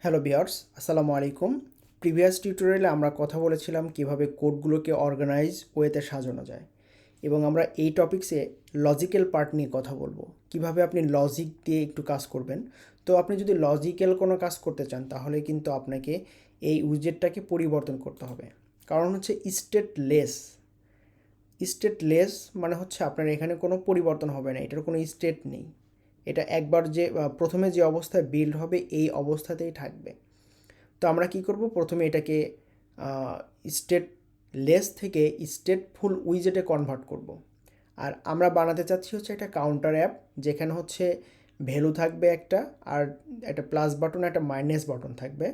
Hello viewers, আসসালামু আলাইকুম। Previous টিউটোরিয়ালে আমরা কথা বলেছিলাম কিভাবে কোডগুলোকে অর্গানাইজ ওয়েতে সাজানো যায়, এবং আমরা এই টপিকসে লজিক্যাল পার্ট নিয়ে কথা বলবো, কিভাবে আপনি লজিক দিয়ে একটু কাজ করবেন। তো আপনি যদি লজিক্যাল কোনো কাজ করতে চান তাহলে কিন্তু আপনাকে এই উইজেটটাকে পরিবর্তন করতে হবে। কারণ হচ্ছে স্টেটলেস মানে হচ্ছে আপনার এখানে কোনো পরিবর্তন হবে না, এটার কোনো স্টেট নেই। এটা একবার যে প্রথমে যে অবস্থায় বিল্ড হবে এই অবস্থাতেই থাকবে। তো আমরা কি করব, প্রথমে এটাকে স্টেটলেস থেকে স্টেটফুল উইজেটে কনভার্ট করব। আর আমরা বানাতে চাচ্ছি হচ্ছে একটা কাউন্টার অ্যাপ, যেখানে হচ্ছে ভ্যালু থাকবে একটা, আর একটা প্লাস বাটন একটা মাইনাস বাটন থাকবে।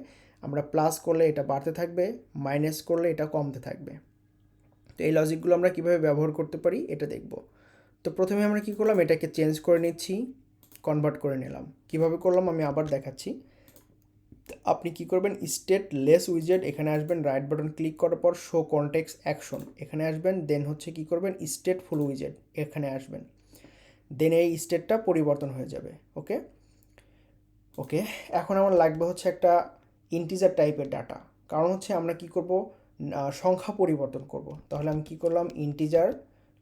আমরা প্লাস করলে এটা বাড়তে থাকবে, মাইনাস করলে এটা কমতে থাকবে। তো এই লজিকগুলো আমরা কিভাবে ব্যবহার করতে পারি এটা দেখব। তো প্রথমে আমরা কি করলাম, এটাকে চেঞ্জ করে নিচ্ছি, কনভার্ট করে নিলাম। কিভাবে করলাম আমি আবার দেখাচ্ছি। আপনি কি করবেন, স্টেটলেস উইজেট এখানে আসবেন, রাইট বাটন ক্লিক করার পর শো কনটেক্সট অ্যাকশন এখানে আসবেন, দেন হচ্ছে কি করবেন, স্টেটফুল উইজেট এখানে আসবেন, দেন এই স্টেটটা পরিবর্তন হয়ে যাবে। ওকে ওকে এখন আমার লাগবে হচ্ছে একটা ইন্টিজার টাইপের ডাটা, কারণ হচ্ছে আমরা কি করব, সংখ্যা পরিবর্তন করব। তাহলে আমি কি করলাম, ইন্টিজার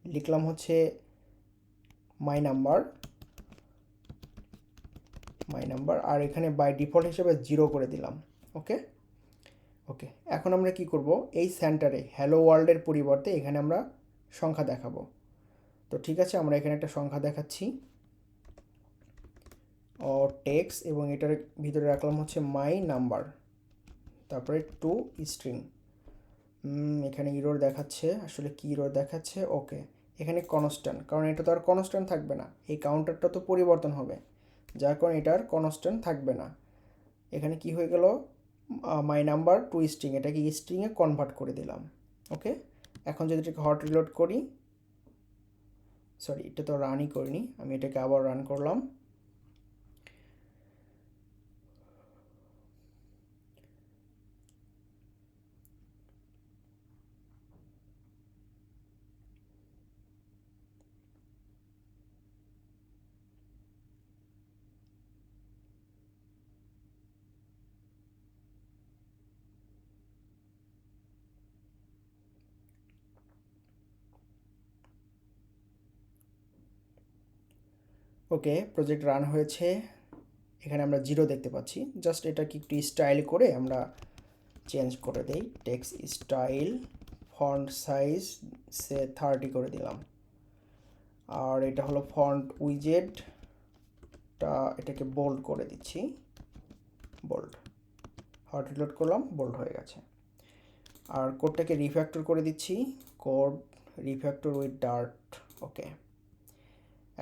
লিখলাম হচ্ছে মাই নাম্বার, আর এখানে বাই ডিফল্ট হিসেবে 0 করে দিলাম। ওকে ওকে এখন আমরা কি করব, এই সেন্টারে হ্যালো ওয়ার্ল্ডের পরিবর্তে এখানে আমরা সংখ্যা দেখাবো। তো ঠিক আছে, আমরা এখানে একটা সংখ্যা দেখাচ্ছি ও টেক্সট, এবং এটার ভিতরে রাখলাম হচ্ছে মাই নাম্বার, তারপরে টু স্ট্রিং। এখানে ইরোর দেখাচ্ছে, আসলে কি ইরোর দেখাচ্ছে, ওকে এখানে কনস্ট্যান্ট, কারণ এটা তো আর কনস্ট্যান্ট থাকবে না, এই কাউন্টারটা তো পরিবর্তন হবে, যার কারণে এটার কনস্ট্যান্ট থাকবে না। এখানে কি হয়ে গেল, মাই নাম্বার টু স্ট্রিং, এটাকে স্ট্রিংয়ে কনভার্ট করে দিলাম। ওকে এখন যদি এটাকে হট রিলোড করি, সরি এটা তো রানই করিনি, আমি এটাকে আবার রান করলাম। ওকে প্রজেক্ট রান হয়েছে, এখানে আমরা 0 দেখতে পাচ্ছি। জাস্ট এটাকে একটু স্টাইল করে আমরা চেঞ্জ করে দেই, টেক্সট স্টাইল, ফন্ট সাইজ সে 30 করে দিলাম, আর এটা হলো ফন্ট উইজেটটা, এটাকে বোল্ড করে দিচ্ছি, বোল্ড, হট রিলোড করলাম, বোল্ড হয়ে গেছে। আর কোডটাকে রিফ্যাক্টর করে দিচ্ছি, কোড রিফ্যাক্টর উইথ ডার্ট। ওকে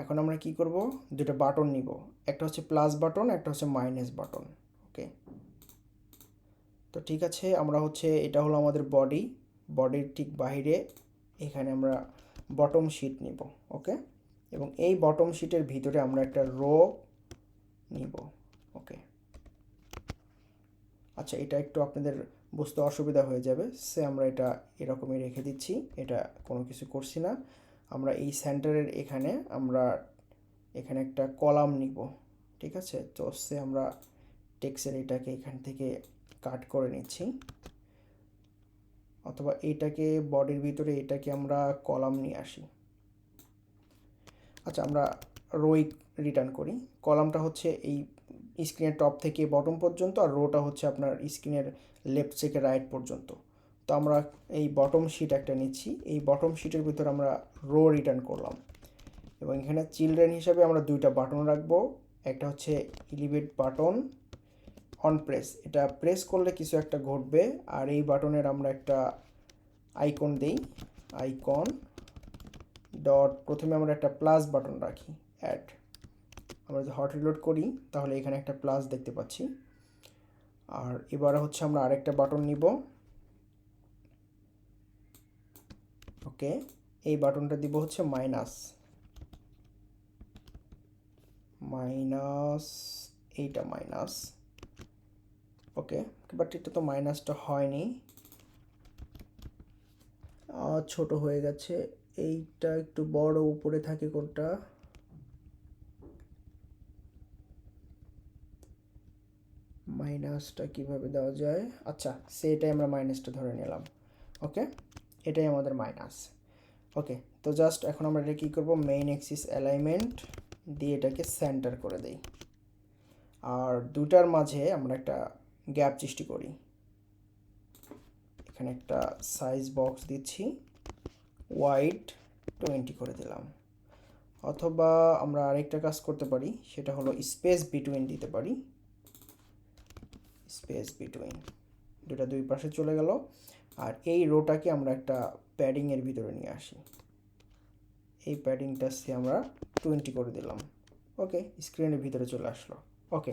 এখন আমরা কি করব, দুটো বাটন নিব, একটা হচ্ছে প্লাস বাটন, একটা হচ্ছে মাইনাস বাটন। ওকে তো ঠিক আছে, আমরা হচ্ছে এটা হলো আমাদের বডির ঠিক বাইরে এখানে আমরা বটম শিট নিব। ওকে এবং এই বটম শিটের ভিতরে আমরা একটা রো নিব। ওকে আচ্ছা, এটা একটু আপনাদের বুঝতে অসুবিধা হয়ে যাবে, সে আমরা এটা এরকমই রেখে দিচ্ছি, এটা কোনো কিছু করছি না। আমরা এই সেন্টারের এখানে আমরা এখানে একটা কলাম নিব, ঠিক আছে। তো সে আমরা টেক্সের এটাকে এখান থেকে কাট করে নিচ্ছি, অথবা এইটাকে বডির ভিতরে এটাকে আমরা কলাম নিয়ে আসি। আচ্ছা আমরা রোই রিটার্ন করি, কলামটা হচ্ছে এই স্ক্রিনের টপ থেকে বটম পর্যন্ত, আর রোটা হচ্ছে আপনার স্ক্রিনের লেফট থেকে রাইট পর্যন্ত। তো আমরা এই বটম শিট একটা নিচ্ছি, এই বটম শিটের ভিতরে আমরা রো রিটার্ন করলাম, এবং এখানে চিলড্রেন হিসাবে আমরা দুইটা বাটন রাখবো, একটা হচ্ছে এলিভেট বাটন অন প্রেস, এটা প্রেস করলে কিছু একটা ঘটবে, আর এই বাটনের আমরা একটা আইকন দেই, আইকন ডট, প্রথমে আমরা একটা প্লাস বাটন রাখি, অ্যাড। আমরা যদি হট রিলোড করি তাহলে এখানে একটা প্লাস দেখতে পাচ্ছি। আর এবারে হচ্ছে আমরা আরেকটা বাটন নিব। ওকে এই বাটনটা দিব হচ্ছে মাইনাস, এইটা মাইনাস। ওকে বাট এটা তো মাইনাসটা হয়নি, ছোট হয়ে গেছে, এইটা একটু বড় উপরে থাকে কোনটা, মাইনাসটা কিভাবে দেওয়া যায়, আচ্ছা সেটাই আমরা মাইনাসটা ধরে নিলাম। ওকে, এটাই আমাদের মাইনাস। ওকে, তো জাস্ট এখন আমরা এটা কী করবো, মেইন অ্যাক্সিস অ্যালাইনমেন্ট দিয়ে এটাকে সেন্টার করে দেই, আর দুটার মাঝে আমরা একটা গ্যাপ সৃষ্টি করি। এখানে একটা সাইজ বক্স দিচ্ছি, ওয়াইড 20 করে দিলাম। অথবা আমরা আরেকটা কাজ করতে পারি, সেটা হলো স্পেস বিটুইন দিতে পারি। স্পেস বিটুইন, দুটা দুই পাশে চলে গেল। আর এই রোটাকে আমরা একটা প্যাডিংয়ের ভিতরে নিয়ে আসি, এই প্যাডিংটা সে আমরা 20 করে দিলাম। ওকে, স্ক্রিনের ভিতরে চলে আসলো। ওকে,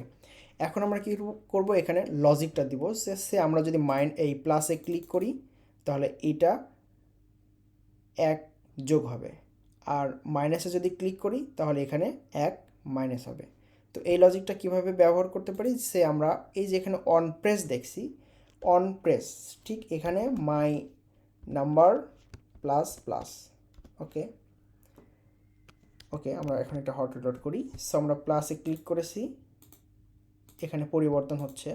এখন আমরা কি করব, এখানে লজিকটা দিব। সে আমরা যদি এই প্লাসে ক্লিক করি তাহলে এটা 1 যোগ হবে, আর মাইনাসে যদি ক্লিক করি তাহলে এখানে 1 মাইনাস হবে। তো এই লজিকটা কিভাবে ব্যবহার করতে পারি, সে আমরা এই যে এখানে অন প্রেস দেখছি, অন প্রেস ঠিক এখানে মাই নাম্বার প্লাস প্লাস। ওকে ওকে, আমরা এখন একটা হট রিলোড করি। সো আমরা প্লাসে ক্লিক করেছি, এখানে পরিবর্তন হচ্ছে,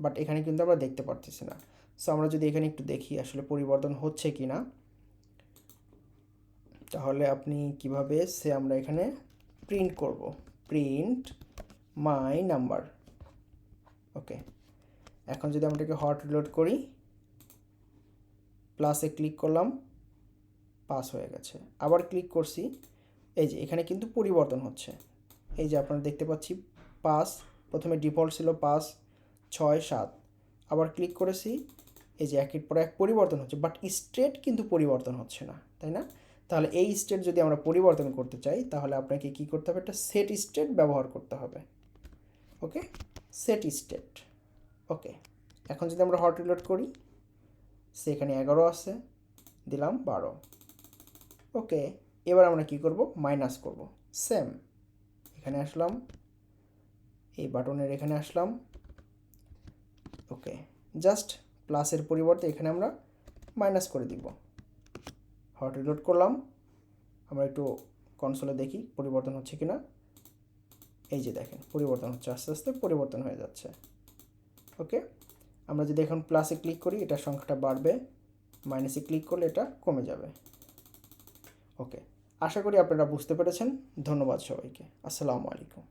বাট এখানে কিন্তু আমরা দেখতে পারতেছি না। সো আমরা যদি এখানে একটু দেখি আসলে পরিবর্তন হচ্ছে কি না, তাহলে আপনি কিভাবে সে আমরা এখানে প্রিন্ট করব, প্রিন্ট মাই নাম্বার। ওকে, এখন যদি আমরা এটাকে হট রিলোড করি, প্লাসে ক্লিক করলাম, পাস হয়ে গেছে। আবার ক্লিক করছি, এই যে এখানে কিন্তু পরিবর্তন হচ্ছে। এই যে আপনারা দেখতে পাচ্ছি 5, প্রথমে ডিফল্ট ছিল 5, 6, 7, আবার ক্লিক করেছি, এই যে একের পর এক পরিবর্তন হচ্ছে, বাট স্টেট কিন্তু পরিবর্তন হচ্ছে না, তাই না? তাহলে এই স্টেট যদি আমরা পরিবর্তন করতে চাই তাহলে আপনাকে কি করতে হবে, একটা সেট স্টেট ব্যবহার করতে হবে। ওকে, সেট স্টেট। ওকে, এখন যদি আমরা হট রিলোড করি, সেখানে 11 আছে, দিলাম 12। ওকে, এবার আমরা কি করব, মাইনাস করব। সেম, এখানে আসলাম, এই বাটনের এখানে আসলাম। ওকে, জাস্ট প্লাসের পরিবর্তে এখানে আমরা মাইনাস করে দিব। হট রিলোড করলাম, আমরা একটু কনসোলে দেখি পরিবর্তন হচ্ছে কিনা। এই যে দেখেন পরিবর্তন হচ্ছে, আস্তে আস্তে পরিবর্তন হয়ে যাচ্ছে। ওকে, আমরা যদি এখন প্লাসে ক্লিক করি এটার সংখ্যাটা বাড়বে, মাইনাসে ক্লিক করলে এটা কমে যাবে। ওকে, আশা করি আপনারা বুঝতে পেরেছেন। ধন্যবাদ সবাইকে। আসসালামু আলাইকুম।